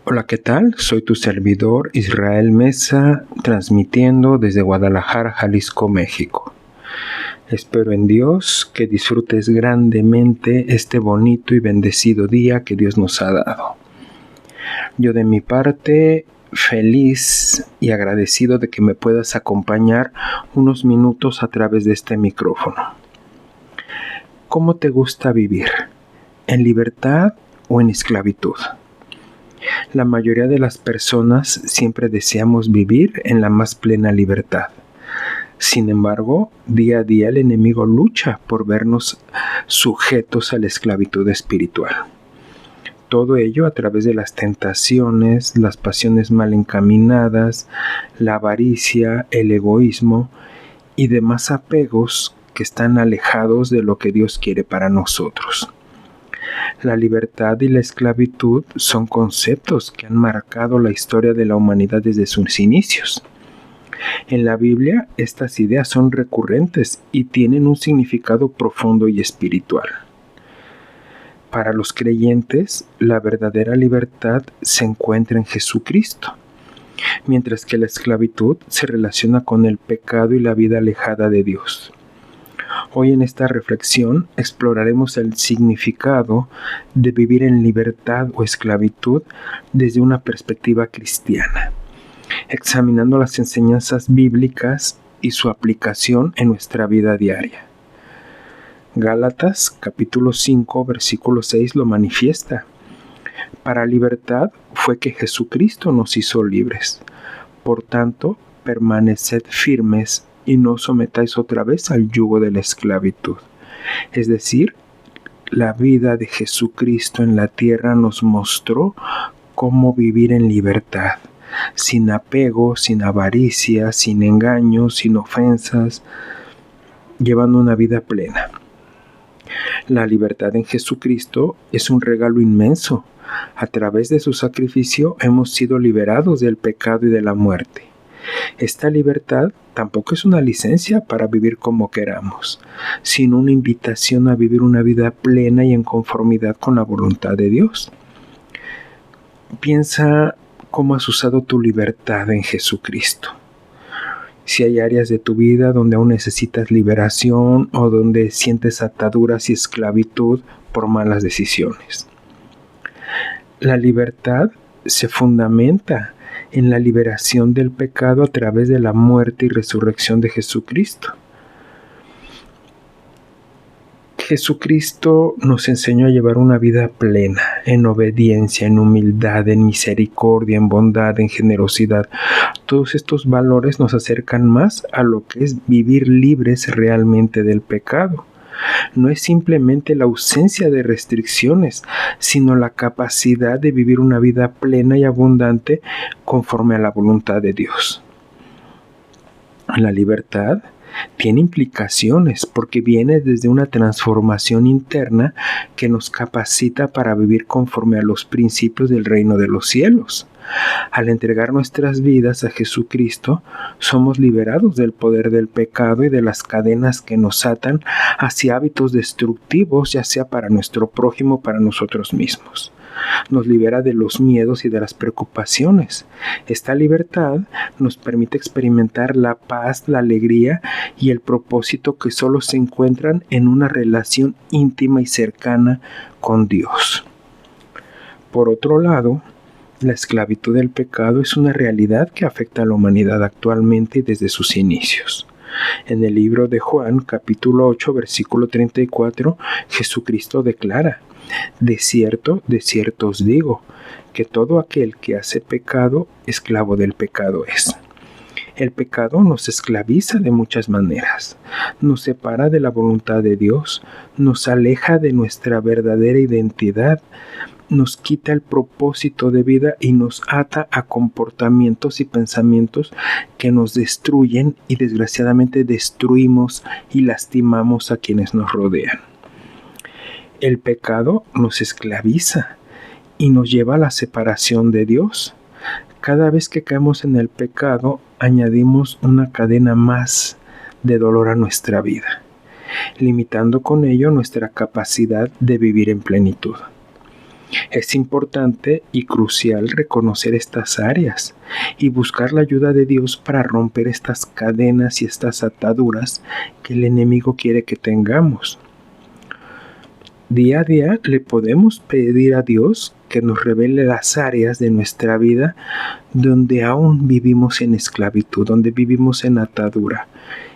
Hola, ¿qué tal? Soy tu servidor Israel Mesa, transmitiendo desde Guadalajara, Jalisco, México. Espero en Dios que disfrutes grandemente este bonito y bendecido día que Dios nos ha dado. Yo de mi parte, feliz y agradecido de que me puedas acompañar unos minutos a través de este micrófono. ¿Cómo te gusta vivir? ¿En libertad o en esclavitud? La mayoría de las personas siempre deseamos vivir en la más plena libertad. Sin embargo, día a día el enemigo lucha por vernos sujetos a la esclavitud espiritual. Todo ello a través de las tentaciones, las pasiones mal encaminadas, la avaricia, el egoísmo y demás apegos que están alejados de lo que Dios quiere para nosotros. La libertad y la esclavitud son conceptos que han marcado la historia de la humanidad desde sus inicios. En la Biblia, estas ideas son recurrentes y tienen un significado profundo y espiritual. Para los creyentes, la verdadera libertad se encuentra en Jesucristo, mientras que la esclavitud se relaciona con el pecado y la vida alejada de Dios. Hoy en esta reflexión exploraremos el significado de vivir en libertad o esclavitud desde una perspectiva cristiana, examinando las enseñanzas bíblicas y su aplicación en nuestra vida diaria. Gálatas capítulo 5 versículo 6 lo manifiesta. Para libertad fue que Jesucristo nos hizo libres. Por tanto, permaneced firmes y no sometáis otra vez al yugo de la esclavitud. Es decir, la vida de Jesucristo en la tierra nos mostró cómo vivir en libertad, sin apego, sin avaricia, sin engaños, sin ofensas, llevando una vida plena. La libertad en Jesucristo es un regalo inmenso. A través de su sacrificio hemos sido liberados del pecado y de la muerte. Esta libertad tampoco es una licencia para vivir como queramos, sino una invitación a vivir una vida plena y en conformidad con la voluntad de Dios. Piensa cómo has usado tu libertad en Jesucristo. Si hay áreas de tu vida donde aún necesitas liberación o donde sientes ataduras y esclavitud por malas decisiones. La libertad se fundamenta en la liberación del pecado a través de la muerte y resurrección de Jesucristo. Jesucristo nos enseñó a llevar una vida plena, en obediencia, en humildad, en misericordia, en bondad, en generosidad. Todos estos valores nos acercan más a lo que es vivir libres realmente del pecado. No es simplemente la ausencia de restricciones, sino la capacidad de vivir una vida plena y abundante conforme a la voluntad de Dios. La libertad tiene implicaciones porque viene desde una transformación interna que nos capacita para vivir conforme a los principios del reino de los cielos. Al entregar nuestras vidas a Jesucristo, somos liberados del poder del pecado y de las cadenas que nos atan hacia hábitos destructivos, ya sea para nuestro prójimo o para nosotros mismos. Nos libera de los miedos y de las preocupaciones. Esta libertad nos permite experimentar la paz, la alegría y el propósito que solo se encuentran en una relación íntima y cercana con Dios. Por otro lado, la esclavitud del pecado es una realidad que afecta a la humanidad actualmente y desde sus inicios. En el libro de Juan, capítulo 8, versículo 34, Jesucristo declara: de cierto os digo, que todo aquel que hace pecado, esclavo del pecado es. El pecado nos esclaviza de muchas maneras, nos separa de la voluntad de Dios, nos aleja de nuestra verdadera identidad, nos quita el propósito de vida y nos ata a comportamientos y pensamientos que nos destruyen y desgraciadamente destruimos y lastimamos a quienes nos rodean. El pecado nos esclaviza y nos lleva a la separación de Dios. Cada vez que caemos en el pecado, añadimos una cadena más de dolor a nuestra vida, limitando con ello nuestra capacidad de vivir en plenitud. Es importante y crucial reconocer estas áreas y buscar la ayuda de Dios para romper estas cadenas y estas ataduras que el enemigo quiere que tengamos. Día a día le podemos pedir a Dios que nos revele las áreas de nuestra vida donde aún vivimos en esclavitud, donde vivimos en atadura,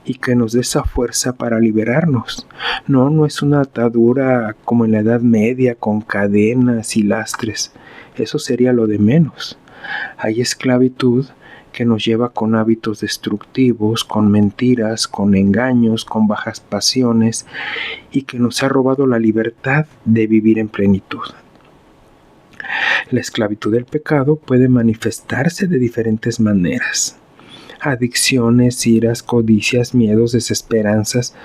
y que nos dé esa fuerza para liberarnos. No es una atadura como en la Edad Media con cadenas y lastres. Eso sería lo de menos. Hay esclavitud que nos lleva con hábitos destructivos, con mentiras, con engaños, con bajas pasiones, y que nos ha robado la libertad de vivir en plenitud. La esclavitud del pecado puede manifestarse de diferentes maneras. Adicciones, iras, codicias, miedos, desesperanzas.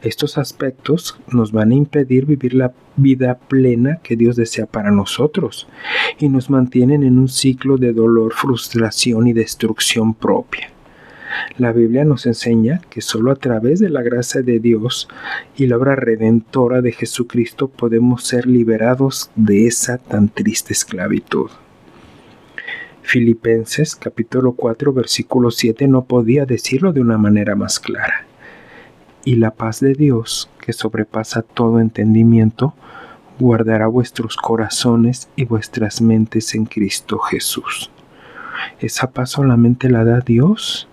Estos aspectos nos van a impedir vivir la vida plena que Dios desea para nosotros y nos mantienen en un ciclo de dolor, frustración y destrucción propia. La Biblia nos enseña que solo a través de la gracia de Dios y la obra redentora de Jesucristo podemos ser liberados de esa tan triste esclavitud. Filipenses capítulo 4 versículo 7 no podía decirlo de una manera más clara. Y la paz de Dios, que sobrepasa todo entendimiento, guardará vuestros corazones y vuestras mentes en Cristo Jesús. Esa paz solamente la da Dios,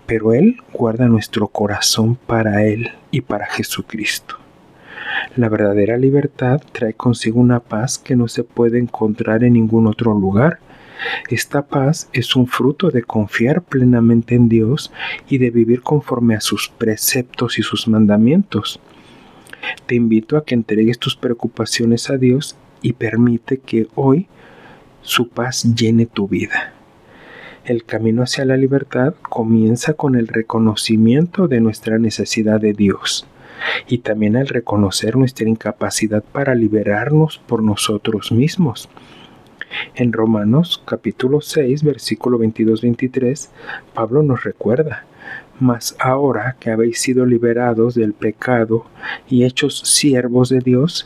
pero Él guarda nuestro corazón para Él y para Jesucristo. La verdadera libertad trae consigo una paz que no se puede encontrar en ningún otro lugar. Esta paz es un fruto de confiar plenamente en Dios y de vivir conforme a sus preceptos y sus mandamientos. Te invito a que entregues tus preocupaciones a Dios y permite que hoy su paz llene tu vida. El camino hacia la libertad comienza con el reconocimiento de nuestra necesidad de Dios y también al reconocer nuestra incapacidad para liberarnos por nosotros mismos. En Romanos capítulo 6, versículo 22-23, Pablo nos recuerda: mas ahora que habéis sido liberados del pecado y hechos siervos de Dios,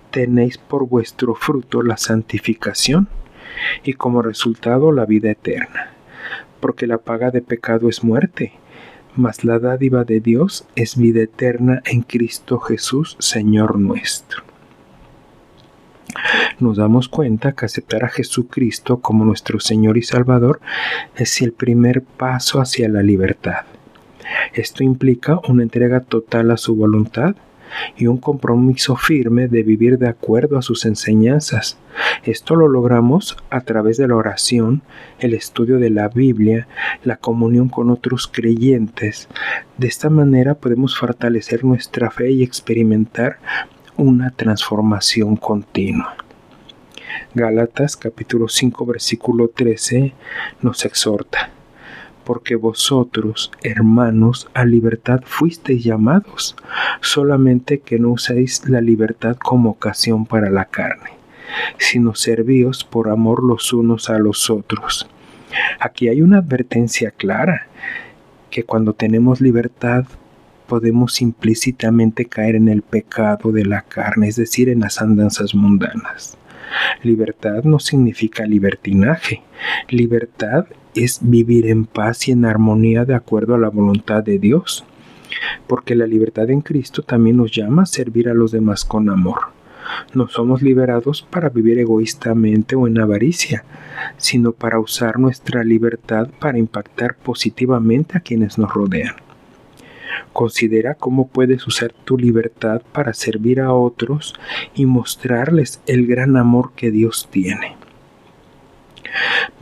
tenéis por vuestro fruto la santificación y como resultado la vida eterna. Porque la paga de pecado es muerte, mas la dádiva de Dios es vida eterna en Cristo Jesús, Señor nuestro. Nos damos cuenta que aceptar a Jesucristo como nuestro Señor y Salvador es el primer paso hacia la libertad. Esto implica una entrega total a su voluntad y un compromiso firme de vivir de acuerdo a sus enseñanzas. Esto lo logramos a través de la oración, el estudio de la Biblia, la comunión con otros creyentes. De esta manera podemos fortalecer nuestra fe y experimentar una transformación continua. Gálatas capítulo 5 versículo 13 nos exhorta: porque vosotros, hermanos, a libertad fuisteis llamados, solamente que no uséis la libertad como ocasión para la carne, sino servíos por amor los unos a los otros. Aquí hay una advertencia clara, que cuando tenemos libertad podemos implícitamente caer en el pecado de la carne, es decir, en las andanzas mundanas. Libertad no significa libertinaje. Libertad es vivir en paz y en armonía de acuerdo a la voluntad de Dios. Porque la libertad en Cristo también nos llama a servir a los demás con amor. No somos liberados para vivir egoístamente o en avaricia, sino para usar nuestra libertad para impactar positivamente a quienes nos rodean. Considera cómo puedes usar tu libertad para servir a otros y mostrarles el gran amor que Dios tiene.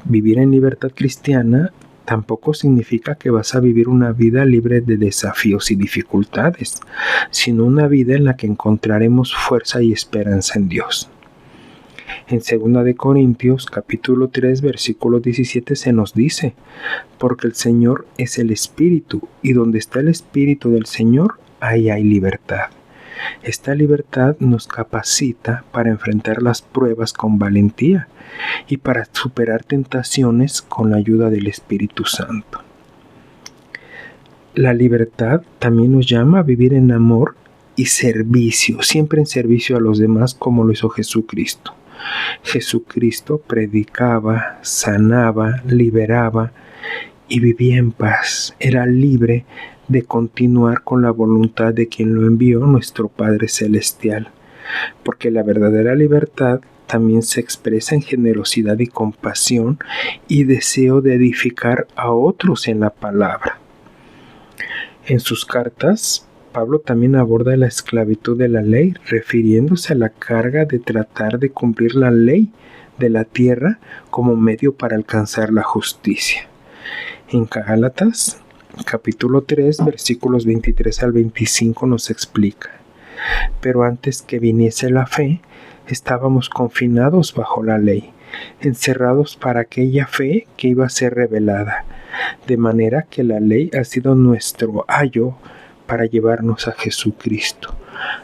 Vivir en libertad cristiana tampoco significa que vas a vivir una vida libre de desafíos y dificultades, sino una vida en la que encontraremos fuerza y esperanza en Dios. En 2 Corintios capítulo 3 versículo 17 se nos dice: porque el Señor es el Espíritu, y donde está el Espíritu del Señor, ahí hay libertad. Esta libertad nos capacita para enfrentar las pruebas con valentía y para superar tentaciones con la ayuda del Espíritu Santo. La libertad también nos llama a vivir en amor y servicio, siempre en servicio a los demás como lo hizo Jesucristo. Jesucristo predicaba, sanaba, liberaba y vivía en paz. Era libre de continuar con la voluntad de quien lo envió, nuestro Padre Celestial, porque la verdadera libertad también se expresa en generosidad y compasión y deseo de edificar a otros en la palabra. En sus cartas, Pablo también aborda la esclavitud de la ley, refiriéndose a la carga de tratar de cumplir la ley de la tierra como medio para alcanzar la justicia. En Gálatas, capítulo 3, versículos 23 al 25 nos explica: pero antes que viniese la fe, estábamos confinados bajo la ley, encerrados para aquella fe que iba a ser revelada, de manera que la ley ha sido nuestro ayo para llevarnos a Jesucristo,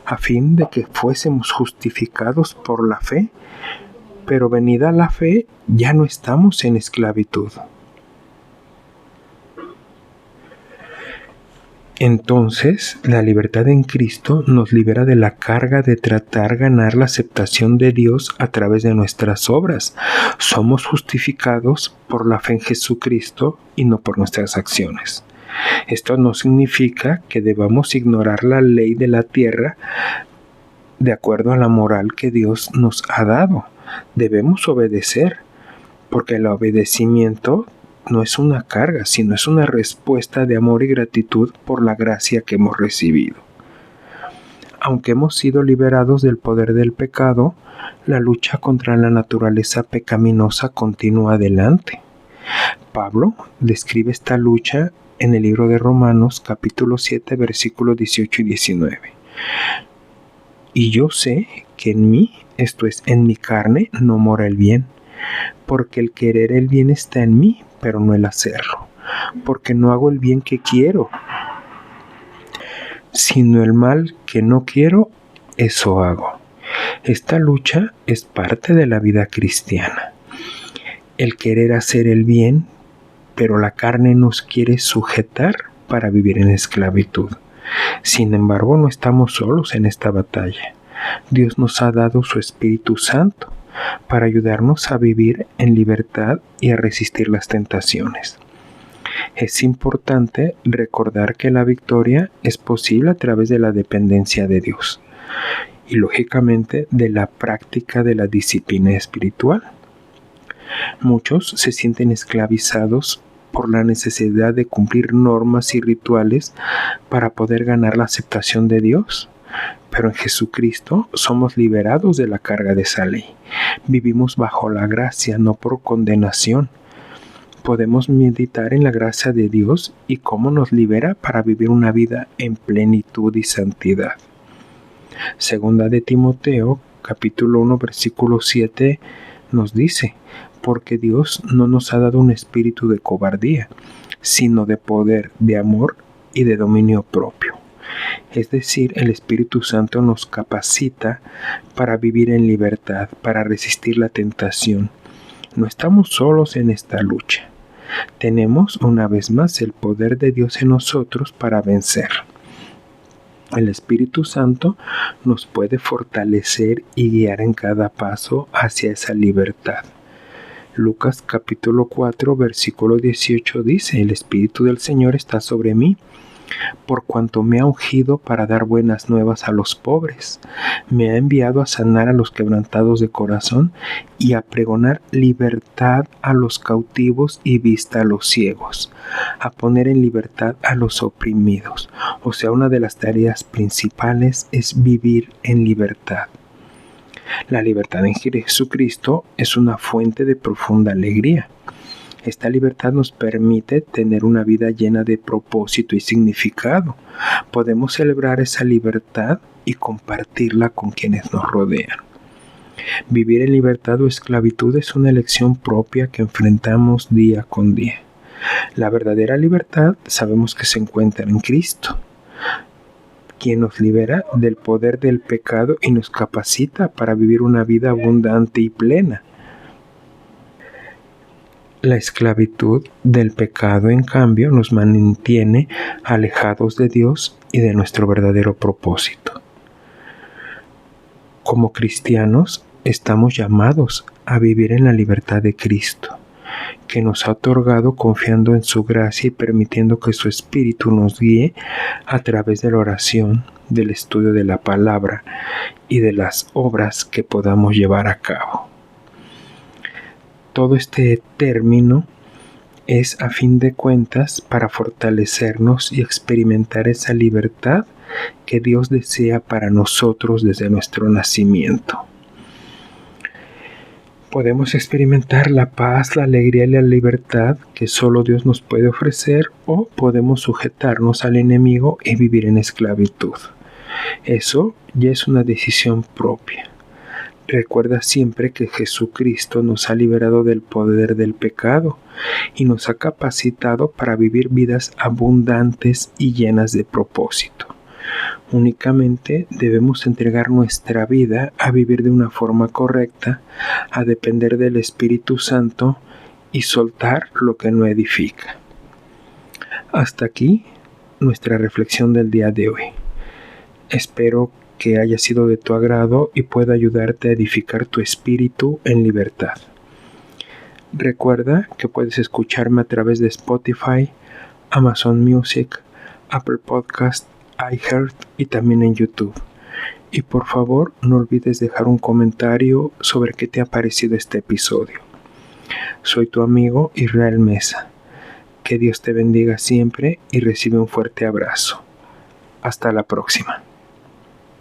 a fin de que fuésemos justificados por la fe, pero venida la fe ya no estamos en esclavitud. Entonces, la libertad en Cristo nos libera de la carga de tratar ganar la aceptación de Dios a través de nuestras obras. Somos justificados por la fe en Jesucristo y no por nuestras acciones. Esto no significa que debamos ignorar la ley de la tierra de acuerdo a la moral que Dios nos ha dado. Debemos obedecer, porque el obedecimiento no es una carga, sino es una respuesta de amor y gratitud por la gracia que hemos recibido. Aunque hemos sido liberados del poder del pecado, la lucha contra la naturaleza pecaminosa continúa adelante. Pablo describe esta lucha en el libro de Romanos, capítulo 7, versículos 18 y 19. Y yo sé que en mí, esto es, en mi carne, no mora el bien, porque el querer el bien está en mí, pero no el hacerlo, porque no hago el bien que quiero, sino el mal que no quiero, eso hago. Esta lucha es parte de la vida cristiana. El querer hacer el bien, pero la carne nos quiere sujetar para vivir en esclavitud. Sin embargo, no estamos solos en esta batalla. Dios nos ha dado su Espíritu Santo para ayudarnos a vivir en libertad y a resistir las tentaciones. Es importante recordar que la victoria es posible a través de la dependencia de Dios y, lógicamente, de la práctica de la disciplina espiritual. Muchos se sienten esclavizados por la necesidad de cumplir normas y rituales para poder ganar la aceptación de Dios. Pero en Jesucristo somos liberados de la carga de esa ley. Vivimos bajo la gracia, no por condenación. Podemos meditar en la gracia de Dios y cómo nos libera para vivir una vida en plenitud y santidad. Segunda de Timoteo, capítulo 1, versículo 7, nos dice: porque Dios no nos ha dado un espíritu de cobardía, sino de poder, de amor y de dominio propio. Es decir, el Espíritu Santo nos capacita para vivir en libertad, para resistir la tentación. No estamos solos en esta lucha. Tenemos una vez más el poder de Dios en nosotros para vencer. El Espíritu Santo nos puede fortalecer y guiar en cada paso hacia esa libertad. Lucas capítulo 4, versículo 18 dice: el Espíritu del Señor está sobre mí, por cuanto me ha ungido para dar buenas nuevas a los pobres. Me ha enviado a sanar a los quebrantados de corazón y a pregonar libertad a los cautivos y vista a los ciegos, a poner en libertad a los oprimidos. O sea, una de las tareas principales es vivir en libertad. La libertad en Jesucristo es una fuente de profunda alegría. Esta libertad nos permite tener una vida llena de propósito y significado. Podemos celebrar esa libertad y compartirla con quienes nos rodean. Vivir en libertad o esclavitud es una elección propia que enfrentamos día con día. La verdadera libertad sabemos que se encuentra en Cristo, quien nos libera del poder del pecado y nos capacita para vivir una vida abundante y plena. La esclavitud del pecado, en cambio, nos mantiene alejados de Dios y de nuestro verdadero propósito. Como cristianos, estamos llamados a vivir en la libertad de Cristo, que nos ha otorgado confiando en su gracia y permitiendo que su Espíritu nos guíe a través de la oración, del estudio de la palabra y de las obras que podamos llevar a cabo. Todo este término es, a fin de cuentas, para fortalecernos y experimentar esa libertad que Dios desea para nosotros desde nuestro nacimiento. Podemos experimentar la paz, la alegría y la libertad que solo Dios nos puede ofrecer, o podemos sujetarnos al enemigo y vivir en esclavitud. Eso ya es una decisión propia. Recuerda siempre que Jesucristo nos ha liberado del poder del pecado y nos ha capacitado para vivir vidas abundantes y llenas de propósito. Únicamente debemos entregar nuestra vida a vivir de una forma correcta, a depender del Espíritu Santo y soltar lo que no edifica. Hasta aquí nuestra reflexión del día de hoy. Espero que haya sido de tu agrado y pueda ayudarte a edificar tu espíritu en libertad. Recuerda que puedes escucharme a través de Spotify, Amazon Music, Apple Podcast, iHeart y también en YouTube. Y por favor, no olvides dejar un comentario sobre qué te ha parecido este episodio. Soy tu amigo Israel Mesa. Que Dios te bendiga siempre y recibe un fuerte abrazo. Hasta la próxima.